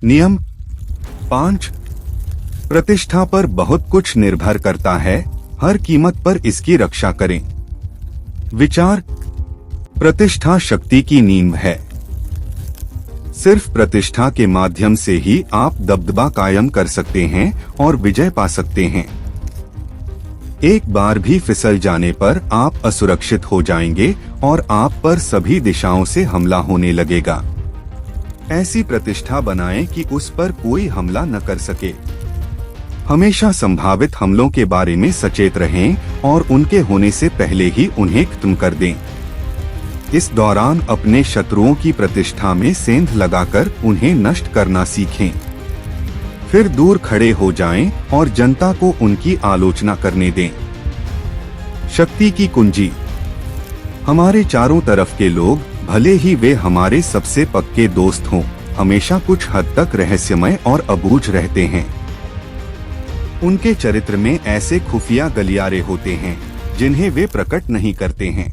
नियम 5। प्रतिष्ठा पर बहुत कुछ निर्भर करता है, हर कीमत पर इसकी रक्षा करें। विचार: प्रतिष्ठा शक्ति की नींव है। सिर्फ प्रतिष्ठा के माध्यम से ही आप दबदबा कायम कर सकते हैं और विजय पा सकते हैं। एक बार भी फिसल जाने पर आप असुरक्षित हो जाएंगे और आप पर सभी दिशाओं से हमला होने लगेगा। ऐसी प्रतिष्ठा बनाएं कि उस पर कोई हमला न कर सके। हमेशा संभावित हमलों के बारे में सचेत रहें और उनके होने से पहले ही उन्हें खत्म कर दें। इस दौरान अपने शत्रुओं की प्रतिष्ठा में सेंध लगाकर उन्हें नष्ट करना सीखें। फिर दूर खड़े हो जाएं और जनता को उनकी आलोचना करने दें। शक्ति की कुंजी: हमारे चारों तरफ के लोग, भले ही वे हमारे सबसे पक्के दोस्त हों, हमेशा कुछ हद तक रहस्यमय और अबूझ रहते हैं। उनके चरित्र में ऐसे खुफिया गलियारे होते हैं जिन्हें वे प्रकट नहीं करते हैं।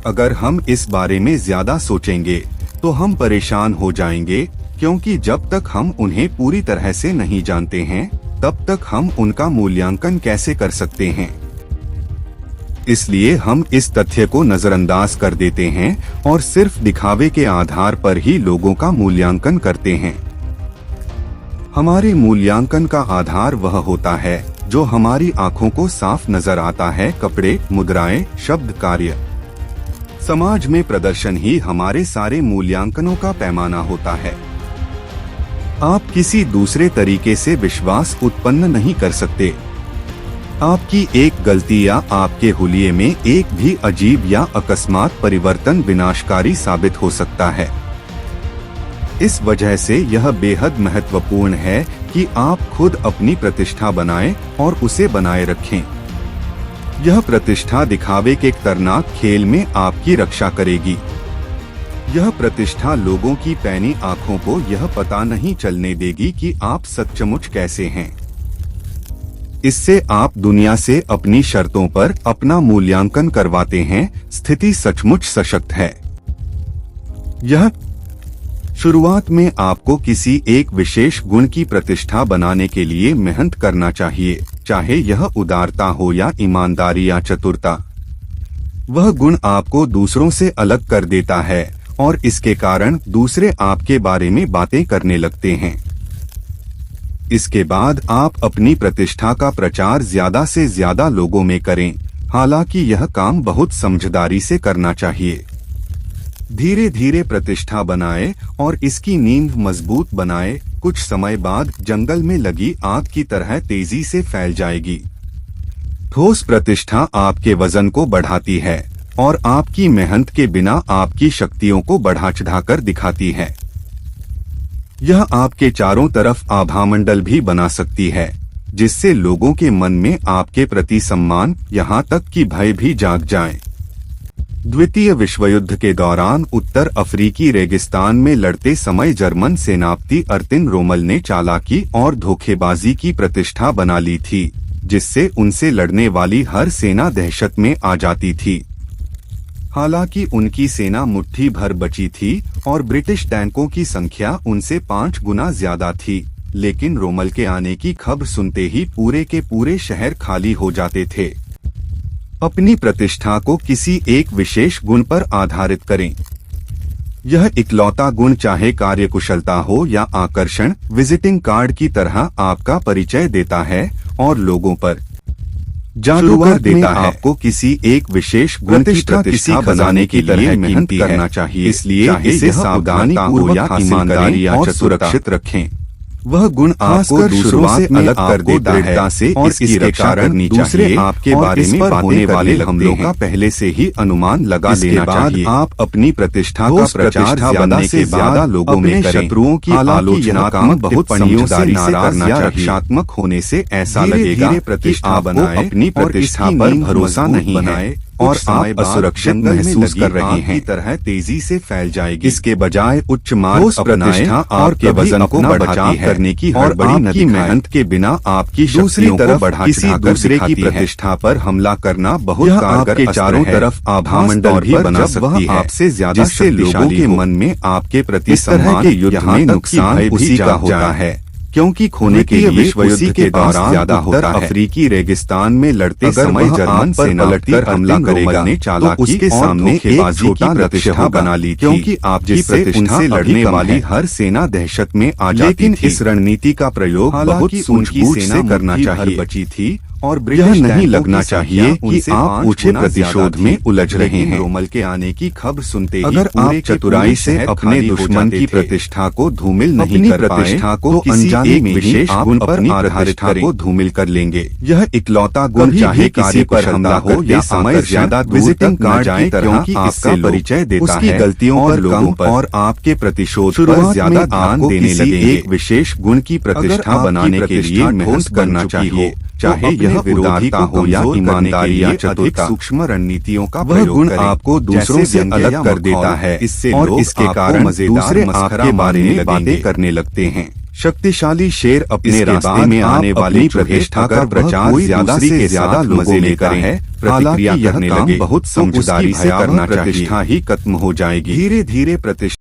अगर हम इस बारे में ज्यादा सोचेंगे तो हम परेशान हो जाएंगे, क्योंकि जब तक हम उन्हें पूरी तरह से नहीं जानते हैं तब तक हम उनका मूल्यांकन कैसे कर सकते हैं। इसलिए हम इस तथ्य को नजरअंदाज कर देते हैं और सिर्फ दिखावे के आधार पर ही लोगों का मूल्यांकन करते हैं। हमारे मूल्यांकन का आधार वह होता है जो हमारी आंखों को साफ नजर आता है। कपड़े, मुद्राएं, शब्द, कार्य। समाज में प्रदर्शन ही हमारे सारे मूल्यांकनों का पैमाना होता है। आप किसी दूसरे तरीके से विश्वास उत्पन्न नहीं कर सकते। आपकी एक गलती या आपके हुलिये में एक भी अजीब या अकस्मात परिवर्तन विनाशकारी साबित हो सकता है। इस वजह से यह बेहद महत्वपूर्ण है कि आप खुद अपनी प्रतिष्ठा बनाएं और उसे बनाए रखें। यह प्रतिष्ठा दिखावे के खतरनाक खेल में आपकी रक्षा करेगी। यह प्रतिष्ठा लोगों की पैनी आंखों को यह पता नहीं चलने देगी कि आप सचमुच कैसे हैं। इससे आप दुनिया से अपनी शर्तों पर अपना मूल्यांकन करवाते हैं। स्थिति सचमुच सशक्त है। यह शुरुआत में आपको किसी एक विशेष गुण की प्रतिष्ठा बनाने के लिए मेहनत करना चाहिए, चाहे यह उदारता हो या ईमानदारी या चतुरता। वह गुण आपको दूसरों से अलग कर देता है और इसके कारण दूसरे आपके बारे में बातें करने लगते हैं। इसके बाद आप अपनी प्रतिष्ठा का प्रचार ज्यादा से ज्यादा लोगों में करें। हालांकि यह काम बहुत समझदारी से करना चाहिए। धीरे धीरे प्रतिष्ठा बनाएं और इसकी नींव मजबूत बनाएं। कुछ समय बाद जंगल में लगी आग की तरह तेजी से फैल जाएगी। ठोस प्रतिष्ठा आपके वजन को बढ़ाती है और आपकी मेहनत के बिना आपकी शक्तियों को बढ़ा चढ़ाकर दिखाती है। यह आपके चारों तरफ आभामंडल भी बना सकती है, जिससे लोगों के मन में आपके प्रति सम्मान, यहाँ तक कि भय भी जाग जाए। द्वितीय विश्व युद्ध के दौरान उत्तर अफ्रीकी रेगिस्तान में लड़ते समय जर्मन सेनापति अर्तिन रोमल ने चालाकी और धोखेबाजी की प्रतिष्ठा बना ली थी, जिससे उनसे लड़ने वाली हर सेना दहशत में आ जाती थी। हालांकि उनकी सेना मुट्ठी भर बची थी और ब्रिटिश टैंकों की संख्या उनसे 5 गुना ज्यादा थी, लेकिन रोमल के आने की खबर सुनते ही पूरे के पूरे शहर खाली हो जाते थे। अपनी प्रतिष्ठा को किसी एक विशेष गुण पर आधारित करें। यह इकलौता गुण चाहे कार्यकुशलता हो या आकर्षण, विजिटिंग कार्ड की तरह आपका परिचय देता है और लोगों पर जादू कर देता है। आपको किसी एक विशेष गुण की प्रतिष्ठा बनाने के लिए मेहनत करना चाहिए, इसलिए इसे सावधानी पूर्वक ईमानदारी और सुरक्षित रखें। वह गुण आपको दूसरों से अलग कर देता है और इसके कारण दूसरे आपके बारे में होने वाले हमलों का पहले से ही अनुमान लगा लेना चाहिए। आप अपनी प्रतिष्ठा का प्रचार ज्यादा से ज्यादा लोगों में करें। शत्रुओं की आलोचनात्मक टिप्पणियों से नाराज या रक्षात्मक होने से ऐसा लगेगा कि आपको अपनी प्रतिष्ठा पर भरोसा नहीं है। और आप असुरक्षित महसूस कर रहे हैं की तरह तेजी से फैल जाएगी। इसके बजाय उच्च मार्ग अपनाएं और के वजन को बचाव करने की और आपकी मेहनत के बिना आपकी दूसरी तरफ किसी दूसरे की प्रतिष्ठा पर हमला करना बहुत कारगर के चारों तरफ आभामंडल भी बना सकती है, आपसे ज्यादा जिससे लोगों के मन में आपके प्रति सम्मान के युद्ध में नुकसान उसी का होता है, क्योंकि खोने के लिए विश्व युद्ध के दौरान ज्यादा होता है। अफ्रीकी रेगिस्तान में लड़ते समय जर्मन पर पलटकर हमला करेगा तो उसके सामने एक छोटा प्रतिष्ठा बना ली, क्योंकि आपकी प्रतिष्ठा से लड़ने वाली हर सेना दहशत में आ जाती थी। लेकिन इस रणनीति का प्रयोग बहुत सूझबूझ से करना चाहिए बची थी और यह नहीं लगना चाहिए कि आप ऊंचे प्रतिशोध में उलझ रहे हैं। रोमल के आने की खबर सुनते ही अगर आप चतुराई से अपने दुश्मन की प्रतिष्ठा को धूमिल नहीं कर पाए तो अनजाने में विशेष गुण पर आधारित को धूमिल कर लेंगे। यह इकलौता गुण चाहे किसी पर हमला हो या समय ज्यादा विजिटिंग कार्ड की तरह आपका परिचय देता है, उसकी गलतियों और लोगों पर और आपके प्रतिशोध पर ज्यादा ध्यान देने लगे। एक विशेष गुण की प्रतिष्ठा बनाने के लिए मेहनत करना चाहिए, चाहे यह उदारता हो या ईमानदारी या चतुरता। सूक्ष्म रणनीतियों का वह गुण आपको दूसरों से अलग कर देता है, इससे और इसके कारण दूसरे आपके बारे में बातें करने लगते हैं। शक्तिशाली शेर अपने रास्ते में आने वाली प्रतिष्ठा का प्रचार ज्यादा से ज्यादा लोगों में करें। हालांकि यह काम बहुत समझदारी से करना चाहिए, प्रतिष्ठा ही खत्म हो जाएगी। धीरे धीरे प्रतिष्ठा